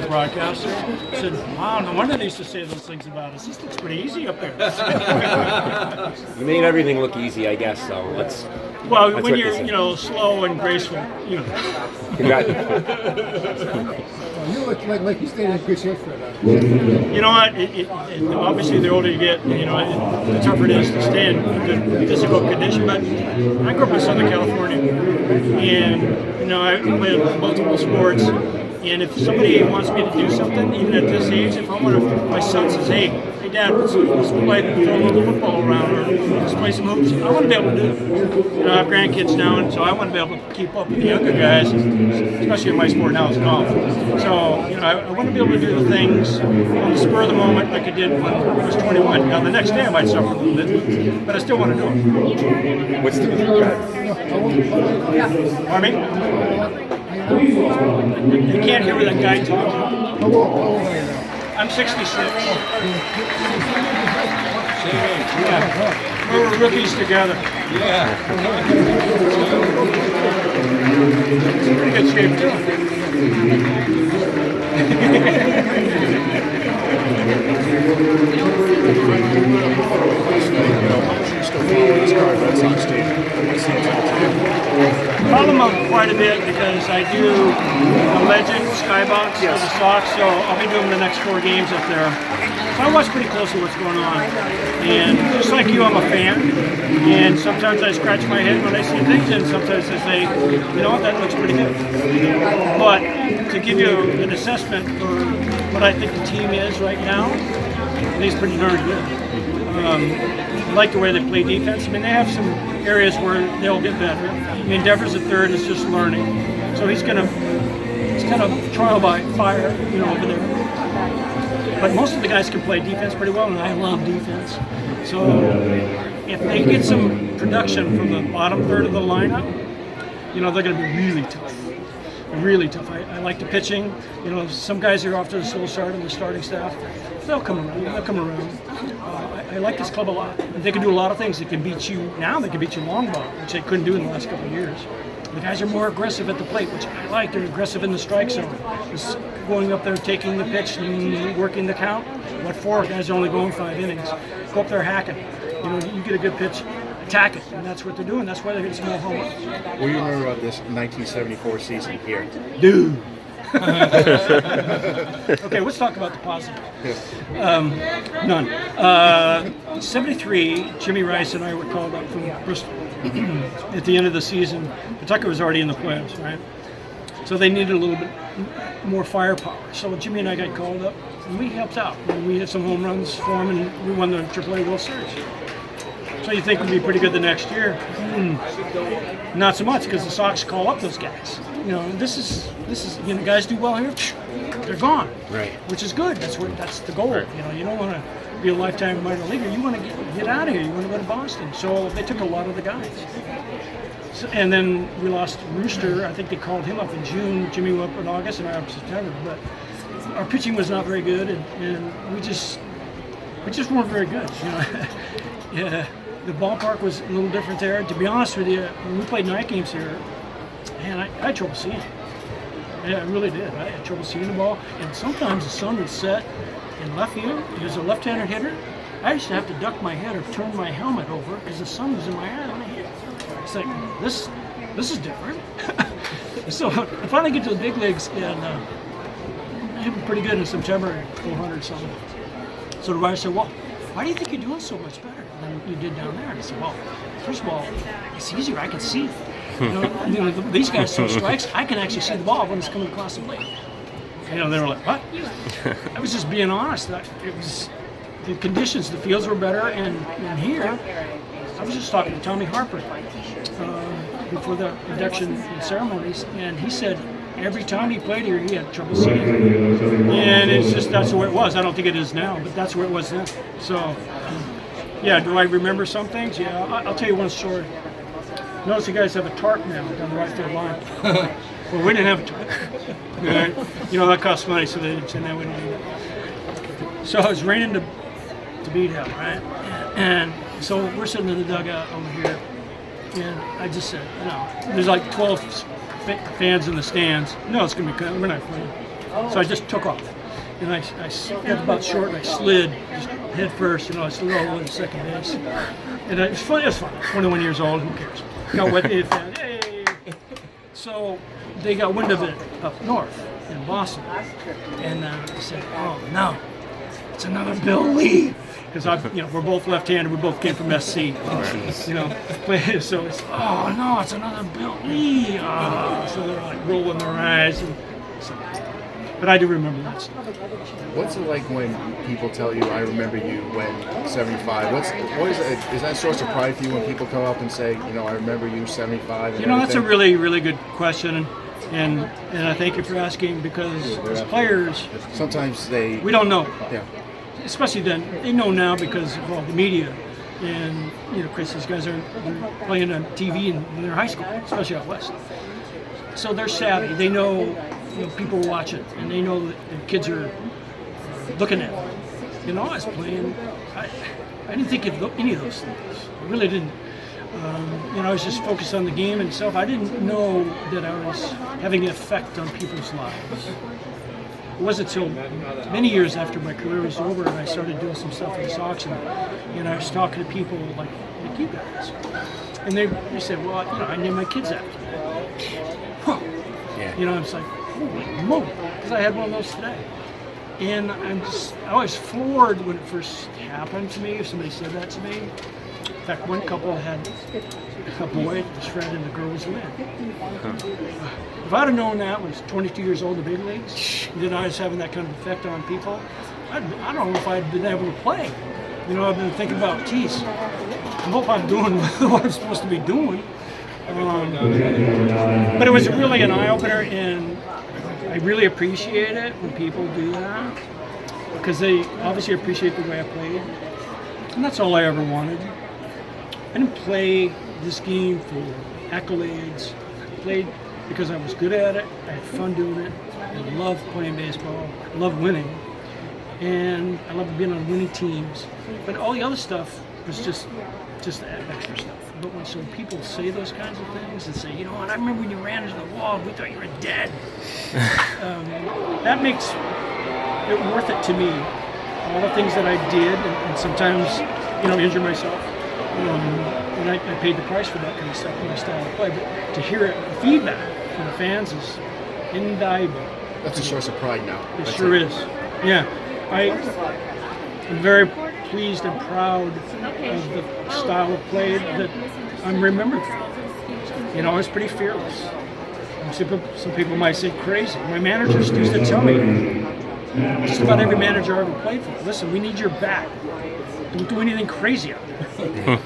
the broadcaster. I said, wow, no wonder they used to say those things about us. This looks pretty easy up there. You made everything look easy, I guess, so let's... Well, when you're, slow and graceful, Congrats. You look like you stayed in good shape for that. You know what? Obviously, the older you get, the tougher it is to stay in good physical condition. But I grew up in Southern California, and I played multiple sports. And if somebody wants me to do something, even at this age, if my son says, "Hey, Dad, let's throw a little football around, or let's play some hoops," I want to be able to do it. I have grandkids now, and so I want to be able to keep up with the younger guys, especially in my sport now is golf. So, I want to be able to do the things on the spur of the moment like I did when I was 21. Now, the next day I might suffer a little bit, but I still want to do it. What's the... Pardon me? You can't hear that guy talking. I'm 66. Yeah. We were rookies together. Yeah. Pretty good shape, too. Follow them up quite a bit because I do the Legend Skybox for the Sox, so I'll be doing the next 4 games up there. So I watch pretty closely what's going on. And just like you, I'm a fan. And sometimes I scratch my head when I see things, and sometimes I say, that looks pretty good. But to give you an assessment for what I think the team is right now, I think it's pretty darn good. I like the way they play defense. I mean, they have some areas where they'll get better. I mean, Devers at third is just learning. So he's kind of trial by fire, over there. But most of the guys can play defense pretty well, and I love defense. So if they get some production from the bottom third of the lineup, they're going to be really tough. Really tough. I like the pitching. Some guys are off to the slow start in the starting staff. They'll come around. I like this club a lot. They can do a lot of things. They can beat you now. They can beat you long ball, which they couldn't do in the last couple of years. The guys are more aggressive at the plate, which I like. They're aggressive in the strike zone. Just going up there, taking the pitch, and working the count. What for? Guys are only going 5 innings. Go up there hacking. You get a good pitch, attack it, and that's what they're doing. That's why they're getting small home runs. What do you remember about this 1974 season here? Dude. Okay, let's talk about the positive. None. 73, Jimmy Rice and I were called up from Bristol at the end of the season. Pawtucket was already in the playoffs, right? So they needed a little bit more firepower. So Jimmy and I got called up, and we helped out. And we hit some home runs for them, and we won the AAA World Series. So you think we'd be pretty good the next year? Not so much, because the Sox call up those guys. This is guys do well here, they're gone. Right. Which is good. That's the goal. Right. You don't want to be a lifetime minor leaguer. You want to get out of here. You want to go to Boston. So they took a lot of the guys. So, and then we lost Rooster. I think they called him up in June. Jimmy went up in August, and I up in September. But our pitching was not very good, and we just weren't very good. Yeah. The ballpark was a little different there. To be honest with you, when we played night games here, man, I had trouble seeing. Yeah, I really did. I had trouble seeing the ball. And sometimes the sun would set in left field. He was a left-handed hitter. I used to have to duck my head or turn my helmet over because the sun was in my eye when I hit. It's like, this is different. So I finally get to the big leagues, and it was pretty good in September, 400 something. So the writer said, well, why do you think you're doing so much better than you did down there? And I said, well, first of all, it's easier. I can see. These guys throw strikes. I can actually see the ball when it's coming across the plate. They were like, what? I was just being honest. It was the conditions. The fields were better, and here, I was just talking to Tommy Harper before the induction ceremonies, and he said every time he played here, he had trouble seeing. And that's the way it was. I don't think it is now, but that's where it was then. So, yeah, do I remember some things? Yeah, I'll tell you one story. Notice you guys have a tarp now down the right field line. Well, we didn't have a tarp. That costs money, so they didn't say that we don't need it. So it was raining to beat hell, right? And so we're sitting in the dugout over here, and I just said, there's like 12 fans in the stands. No, it's going to be good. We're not playing. So I just took off. And I got about short and I slid just head first, I slid all the way to second base. And it was fun, 21 years old, who cares? Got wet, hey! So they got wind of it up north in Boston. And they said, oh no, it's another Bill Lee. Because we're both left-handed, we both came from SC. So it's, oh no, it's another Bill Lee. So they're like rolling their eyes. But I do remember that stuff. What's it like when people tell you, I remember you when 75? What is it? Is that a source of pride for you when people come up and say, I remember you 75? And that's a really, really good question. And I thank you for asking, because as players, sometimes we don't know. Yeah. Especially then, they know now because of all the media. And, Chris, these guys are playing on TV in their high school, especially out west. So they're savvy. They know, people watch it, and they know that the kids are looking at it. I was playing, I didn't think of any of those things. I really didn't. I was just focused on the game itself. I didn't know that I was having an effect on people's lives. It wasn't until many years after my career was over and I started doing some stuff with the Sox, and I was talking to people like you guys. And they said, well, I named my kids after you. Huh. Yeah. It's like, holy moly, because I had one of those today. And I was floored when it first happened to me, if somebody said that to me. In fact, one couple had a boy, his friend, and the girl was Lynn. If I'd have known that when I was 22 years old in the big leagues, then I was having that kind of effect on people, I don't know if I'd been able to play. I've been thinking about, geez, I hope I'm doing what I'm supposed to be doing. But it was really an eye-opener, and I really appreciate it when people do that, because they obviously appreciate the way I played. And that's all I ever wanted. I didn't play this game for accolades. I played because I was good at it. I had fun doing it. I loved playing baseball. I loved winning. And I loved being on winning teams. But all the other stuff was just extra stuff. But when people say those kinds of things and say, I remember when you ran into the wall, we thought you were dead. That makes it worth it to me. All the things that I did, and sometimes, injure myself. And I paid the price for that kind of stuff in my style of play. But to hear it, the feedback from the fans is invaluable. That's a source of pride now. It sure is. Yeah. I'm very pleased and proud of the style of play that I'm remembered for. I was pretty fearless. Some people might say crazy. My managers used to tell me, just about every manager I ever played for, listen, we need your bat. Don't do anything crazy out there.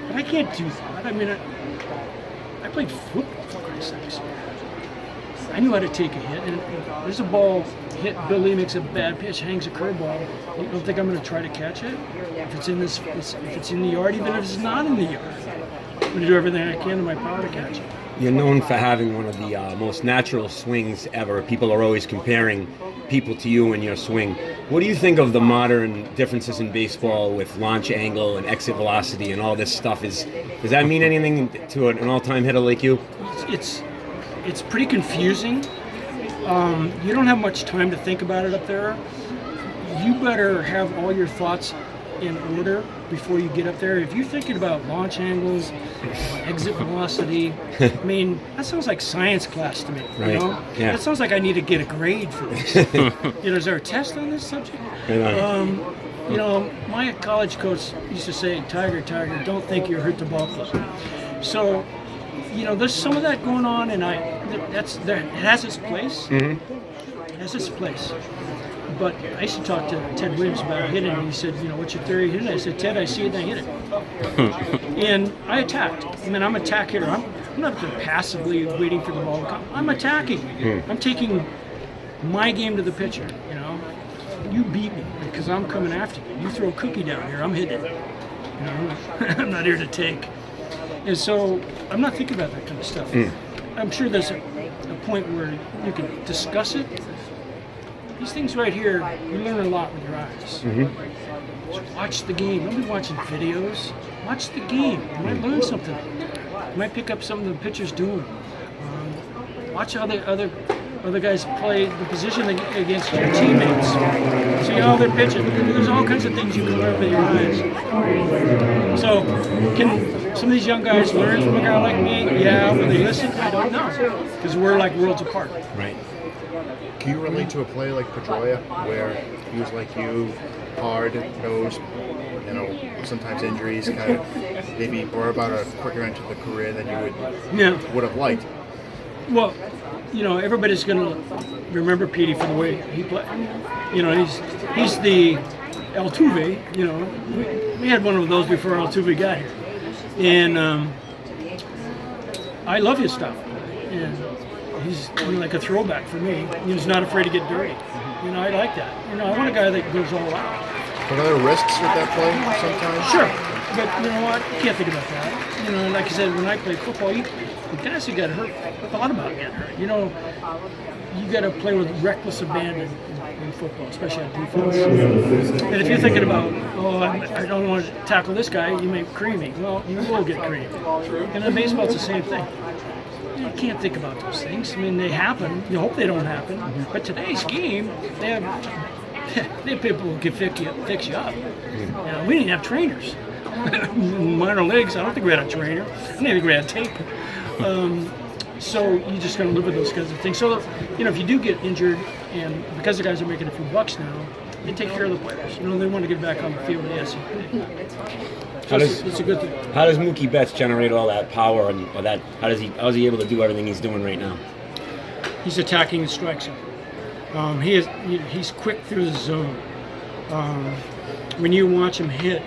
But I can't do that. I played football, for Christ's sakes. I knew how to take a hit, and there's a ball hit, Billy makes a bad pitch, hangs a curveball. You don't think I'm going to try to catch it? If it's in the yard, even if it's not in the yard, I'm going to do everything I can in my power to catch it. You're known for having one of the most natural swings ever. People are always comparing people to you and your swing. What do you think of the modern differences in baseball with launch angle and exit velocity and all this stuff? Does that mean anything to an all-time hitter like you? It's pretty confusing. You don't have much time to think about it up there. You better have all your thoughts in order before you get up there. If you're thinking about launch angles, exit velocity, that sounds like science class to me. Right. Yeah. That sounds like I need to get a grade for this. Is there a test on this subject? My college coach used to say, Tiger, don't think you'll hurt the ball club. So, there's some of that going on, and it has its place. Mm-hmm. It has its place. But I used to talk to Ted Williams about hitting, and he said, what's your theory of hitting? I said, Ted, I see it and I hit it. And I attacked. I'm an attack hitter. I'm not passively waiting for the ball to come. I'm attacking. I'm taking my game to the pitcher, You beat me because I'm coming after you. You throw a cookie down here, I'm hitting it. I'm not here to take. And so I'm not thinking about that kind of stuff. I'm sure there's a point where you can discuss it. These things right here, you learn a lot with your eyes. Mm-hmm. Just watch the game. Don't be watching videos. Watch the game. You might learn something. You might pick up something the pitcher's doing. Watch how the other other guys play the position against your teammates. See how they're pitching. There's all kinds of things you can learn with your eyes. So, can some of these young guys learn from a guy like me? Yeah, will they listen? I don't know, because we're like worlds apart. Right. Can you relate to a player like Pedroia, where he was like you, hard-nosed, you know, sometimes injuries kind of maybe brought about a quicker end to the career than you would have liked? Well, you know, everybody's going to remember Petey for the way he played. You know, he's the Altuve. You know, we had one of those before Altuve got here, and I love his stuff. And he's like a throwback for me. He's not afraid to get dirty. You know, I like that. You know, I want a guy that goes all out. But are there risks with that play sometimes? Sure, but you know what? You can't think about that. You know, like I said, when I played football, the guys who got hurt thought about getting hurt. You know, you got to play with reckless abandon in football, especially on defense. And if you're thinking about, I don't want to tackle this guy, you may cream me. Well, you will get creamed. And in baseball, it's the same thing. You can't think about those things. I mean, they happen. You hope they don't happen. But today's game, they have people who can fix you up. You know, we didn't have trainers. Minor leagues, I don't think we had a trainer. I don't think we had tape. So you just got to live with those kinds of things. So, you know, if you do get injured, and because the guys are making a few bucks now, they take care of the players. You know, they want to get back on the field. Yes, it's a good thing. How does Mookie Betts generate all that power and or that? How's he able to do everything he's doing right now? He's attacking the strike zone. He's quick through the zone. When you watch him hit,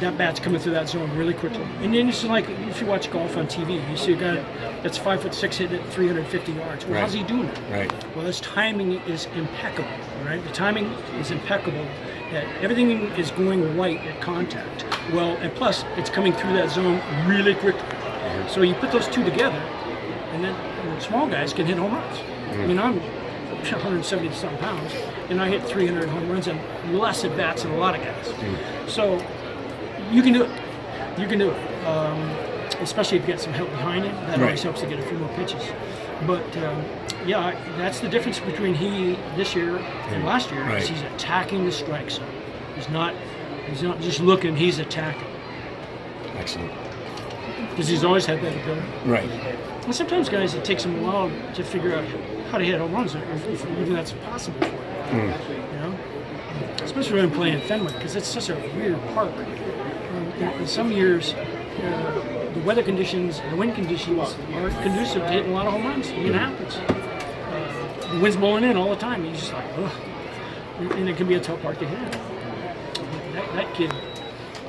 that bat's coming through that zone really quickly. And then it's like if you watch golf on TV, you see a guy that's 5'6" hitting it 350 yards. Well, how's he doing it? Right. Well, his timing is impeccable. Right. The timing is impeccable. Everything is going right at contact. Well, and plus it's coming through that zone really quickly. So you put those two together, and then small guys can hit home runs. I mean, I'm 170-something pounds, and I hit 300 home runs and less at bats than a lot of guys. So you can do it. You can do it, especially if you get some help behind you. That always helps to get a few more pitches. But yeah, that's the difference between he this year and last year. Is he's attacking the strike zone. He's not just looking. He's attacking. Excellent. Because he's always had that ability. Right. And sometimes guys, it takes them a while to figure out how to hit home runs, if even that's possible for them. You know, especially when playing Fenway, because it's such a weird park. In some years, the weather conditions, the wind conditions are conducive to hitting a lot of home runs. I mean, it happens. The wind's blowing in all the time. You're just like, ugh. And it can be a tough park to hit. That kid,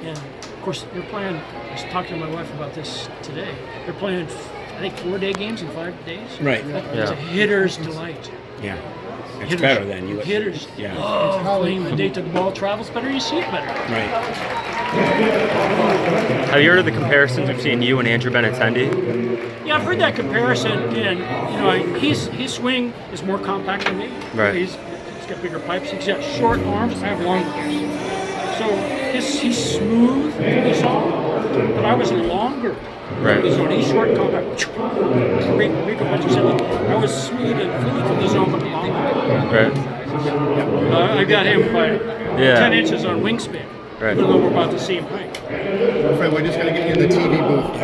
and of course, they're playing. I was talking to my wife about this today. They're playing, I think, 4-day games in 5 days. Right. It's a hitter's delight. Yeah. It's better than you. Hitters. Yeah. Oh, playing the day to the ball travels better, you see it better. Right. Have you heard of the comparisons between you and Andrew Benintendi? Yeah, I've heard that comparison, and you know, his swing is more compact than me. Right. He's got bigger pipes. He's got short arms. I have long arms. So he's smooth through the zone, but I was longer. Right. Through the zone. He's short, compact. Rico, what you said. I was smooth and fluid through the zone, but longer. Right. I got him by 10 inches on wingspan. Right. Even though we're about the same height. Fred, we're just going to get you in the TV booth.